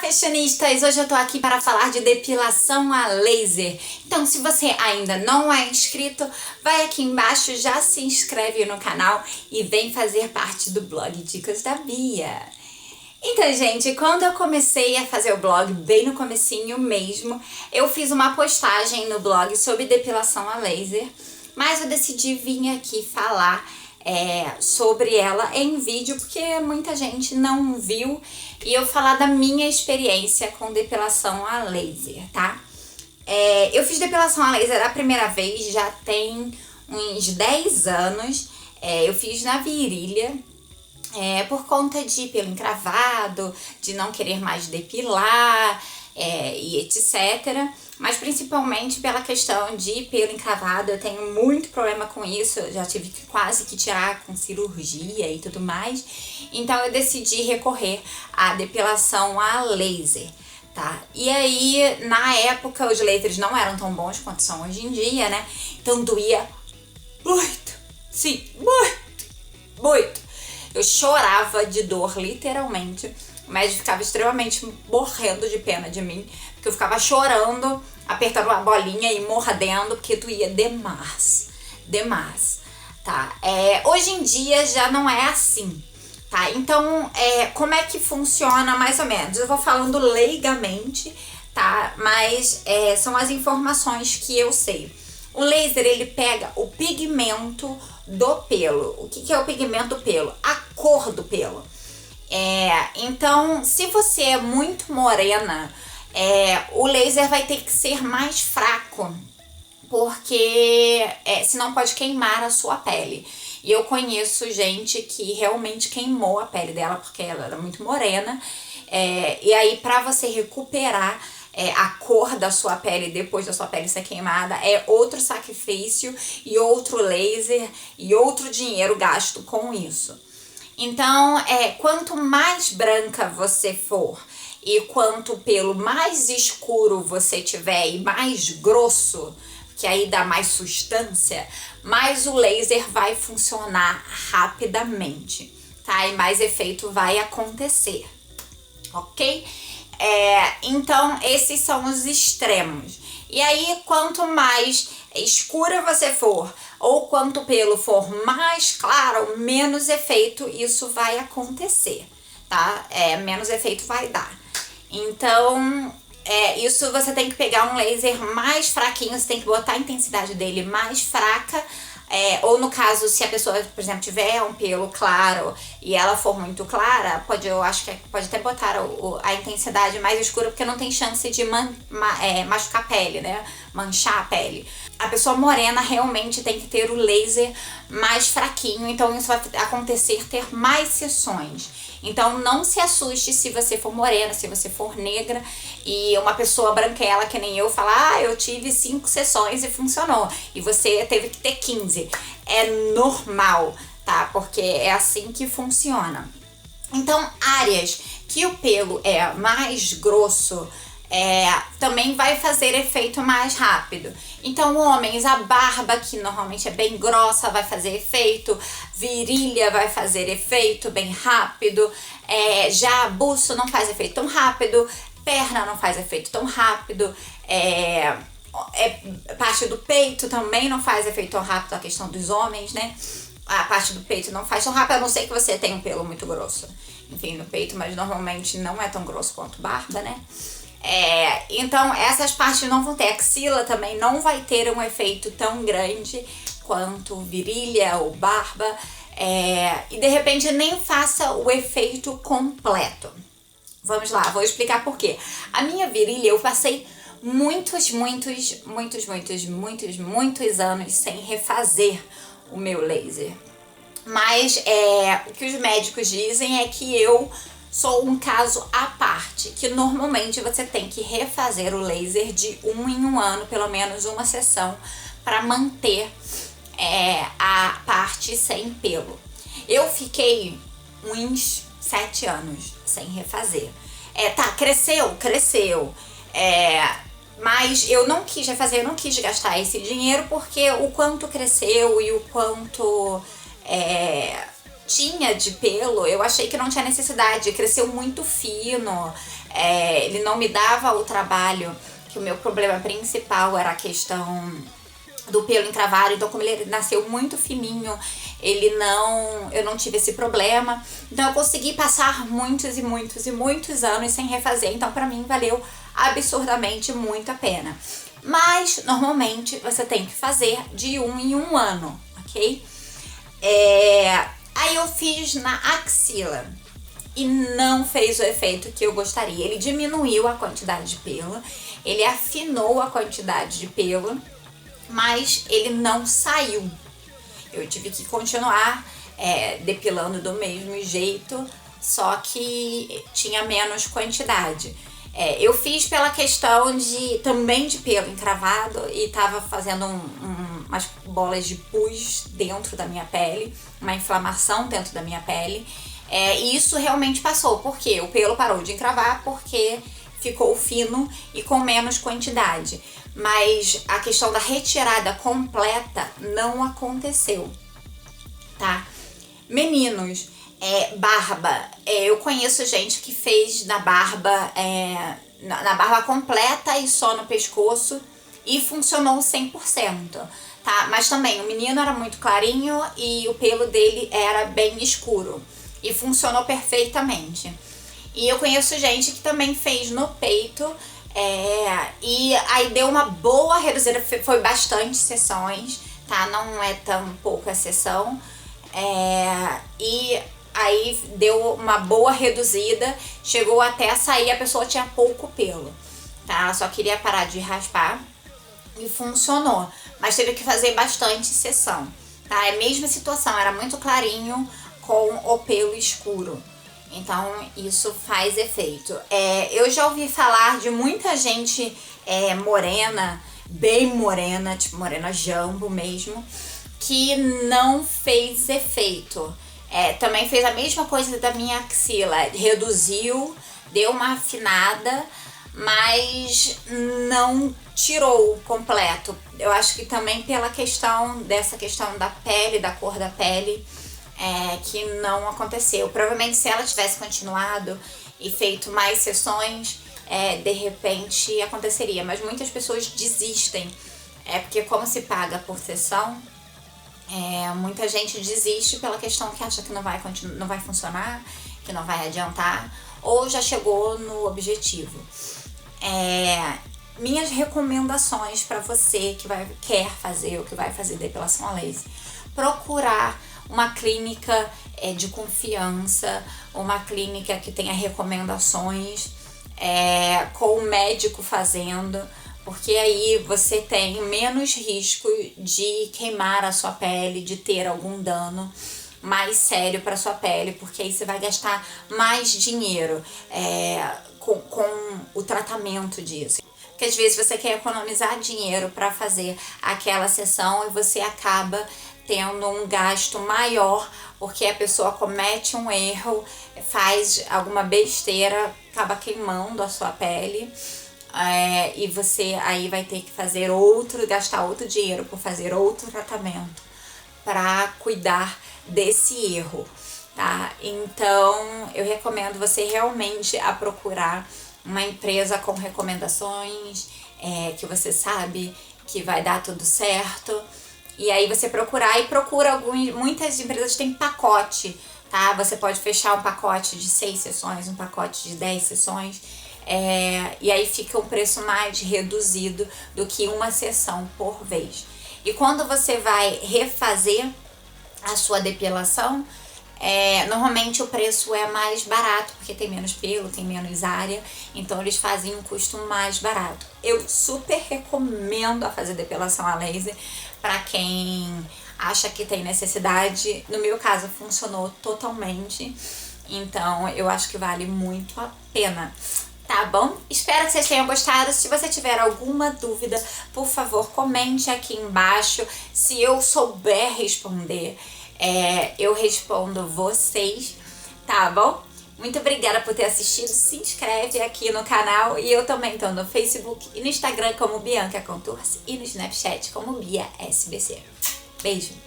Fashionistas, hoje eu tô aqui para falar de depilação a laser. Então, se você ainda não é inscrito, vai aqui embaixo, já se inscreve no canal e vem fazer parte do blog Dicas da Bia. Então, gente, quando eu comecei a fazer o blog, bem no comecinho mesmo, eu fiz uma postagem no blog sobre depilação a laser, mas eu decidi vir aqui falar sobre ela em vídeo, porque muita gente não viu, e eu falar da minha experiência com depilação a laser, tá? Eu fiz depilação a laser a primeira vez, já tem uns 10 anos, eu fiz na virilha, por conta de pelo encravado, de não querer mais depilar, e etc. Mas principalmente pela questão de pelo encravado, eu tenho muito problema com isso, eu já tive que quase que tirar com cirurgia e tudo mais. Então eu decidi recorrer à depilação a laser, tá? E aí, na época, os lasers não eram tão bons quanto são hoje em dia, né? Então doía muito, sim, muito. Eu chorava de dor, literalmente. O médico ficava extremamente morrendo de pena de mim, porque eu ficava chorando, apertando a bolinha e mordendo, porque doía demais, tá? Hoje em dia já não é assim, tá? Então, como é que funciona mais ou menos? Eu vou falando leigamente, tá? Mas são as informações que eu sei. O laser, ele pega o pigmento do pelo. O que é o pigmento do pelo? A cor do pelo. Então, se você é muito morena, o laser vai ter que ser mais fraco, porque senão pode queimar a sua pele. E eu conheço gente que realmente queimou a pele dela porque ela era muito morena, e aí pra você recuperar a cor da sua pele depois da sua pele ser queimada é outro sacrifício e outro laser e outro dinheiro gasto com isso. Então, quanto mais branca você for e quanto pelo mais escuro você tiver e mais grosso, que aí dá mais sustância, mais o laser vai funcionar rapidamente, tá? E mais efeito vai acontecer, ok? Então, esses são os extremos. E aí, quanto mais escura você for, ou quanto o pelo for mais claro, menos efeito isso vai acontecer, tá? Menos efeito vai dar. Então, isso você tem que pegar um laser mais fraquinho, você tem que botar a intensidade dele mais fraca, ou no caso, se a pessoa, por exemplo, tiver um pelo claro e ela for muito clara, eu acho que pode até botar a intensidade mais escura, porque não tem chance de machucar a pele, né? Manchar a pele. A pessoa morena realmente tem que ter o laser mais fraquinho, então isso vai acontecer ter mais sessões. Então não se assuste se você for morena, se você for negra e uma pessoa branquela que nem eu falar, eu tive 5 sessões e funcionou, e você teve que ter 15. É normal, tá? Porque é assim que funciona. Então, áreas que o pelo é mais grosso, também vai fazer efeito mais rápido. Então, homens, a barba, que normalmente é bem grossa, vai fazer efeito, virilha vai fazer efeito bem rápido, já buço não faz efeito tão rápido, perna não faz efeito tão rápido, parte do peito também não faz efeito tão rápido, a questão dos homens, né? A parte do peito não faz tão rápido, a não ser que você tenha um pelo muito grosso, enfim, no peito, mas normalmente não é tão grosso quanto barba, né? Então essas partes não vão ter. Axila também não vai ter um efeito tão grande quanto virilha ou barba, e de repente nem faça o efeito completo. Vamos lá, vou explicar por quê. A minha virilha, eu passei muitos anos sem refazer o meu laser, mas o que os médicos dizem é que eu sou um caso à parte, que normalmente você tem que refazer o laser de 1 em 1 ano, pelo menos uma sessão, para manter a parte sem pelo. Eu fiquei uns 7 anos sem refazer. Cresceu. Mas eu não quis refazer, eu não quis gastar esse dinheiro, porque o quanto cresceu e o quanto tinha de pelo, eu achei que não tinha necessidade, cresceu muito fino, ele não me dava o trabalho, que o meu problema principal era a questão do pelo encravado, então como ele nasceu muito fininho, eu não tive esse problema, então eu consegui passar muitos e muitos e muitos anos sem refazer, então pra mim valeu absurdamente muito a pena. Mas normalmente você tem que fazer de 1 em 1 ano, ok? Aí eu fiz na axila e não fez o efeito que eu gostaria. Ele diminuiu a quantidade de pelo, ele afinou a quantidade de pelo, mas ele não saiu. Eu tive que continuar depilando do mesmo jeito, só que tinha menos quantidade. Eu fiz pela questão também de pelo encravado e tava fazendo umas bolas de pus dentro da minha pele, uma inflamação dentro da minha pele. E isso realmente passou, porque o pelo parou de encravar, porque ficou fino e com menos quantidade. Mas a questão da retirada completa não aconteceu, tá? Meninos, barba. Eu conheço gente que fez na barba, na barba completa e só no pescoço e funcionou 100%, tá? Mas também o menino era muito clarinho e o pelo dele era bem escuro e funcionou perfeitamente. E eu conheço gente que também fez no peito, e aí deu uma boa reduzida, foi bastante sessões, tá? Não é tão pouca sessão, e aí deu uma boa reduzida, chegou até a sair, a pessoa tinha pouco pelo, tá? Ela só queria parar de raspar e funcionou, mas teve que fazer bastante sessão, tá? É a mesma situação, era muito clarinho com o pelo escuro. Então isso faz efeito. Eu já ouvi falar de muita gente morena, bem morena, tipo morena jumbo mesmo, que não fez efeito. Também fez a mesma coisa da minha axila, reduziu, deu uma afinada, mas não tirou completo. Eu acho que também pela questão da pele, da cor da pele, que não aconteceu. Provavelmente se ela tivesse continuado e feito mais sessões, de repente aconteceria, mas muitas pessoas desistem, porque como se paga por sessão, muita gente desiste pela questão que acha que não vai funcionar, que não vai adiantar, ou já chegou no objetivo. Minhas recomendações para você que quer fazer ou que vai fazer depilação a laser: procurar uma clínica de confiança, uma clínica que tenha recomendações, com o médico fazendo, porque aí você tem menos risco de queimar a sua pele, de ter algum dano mais sério para sua pele, porque aí você vai gastar mais dinheiro com o tratamento disso. Porque às vezes você quer economizar dinheiro para fazer aquela sessão e você acaba tendo um gasto maior, porque a pessoa comete um erro, faz alguma besteira, acaba queimando a sua pele, e você aí vai ter que gastar outro dinheiro por fazer outro tratamento para cuidar desse erro, tá? Então eu recomendo você realmente a procurar uma empresa com recomendações, que você sabe que vai dar tudo certo. E aí você procura muitas empresas têm pacote, tá? Você pode fechar um pacote de 6 sessões, um pacote de 10 sessões, e aí fica um preço mais reduzido do que uma sessão por vez. E quando você vai refazer a sua depilação, normalmente o preço é mais barato, porque tem menos pelo, tem menos área, então eles fazem um custo mais barato. Eu super recomendo a fazer depilação a laser para quem acha que tem necessidade. No meu caso funcionou totalmente, então eu acho que vale muito a pena. Tá bom? Espero que vocês tenham gostado. Se você tiver alguma dúvida, por favor, comente aqui embaixo. Se eu souber responder, eu respondo vocês, tá bom? Muito obrigada por ter assistido. Se inscreve aqui no canal. E eu também tô no Facebook e no Instagram como Bianca Contours e no Snapchat como Bia SBC. Beijo!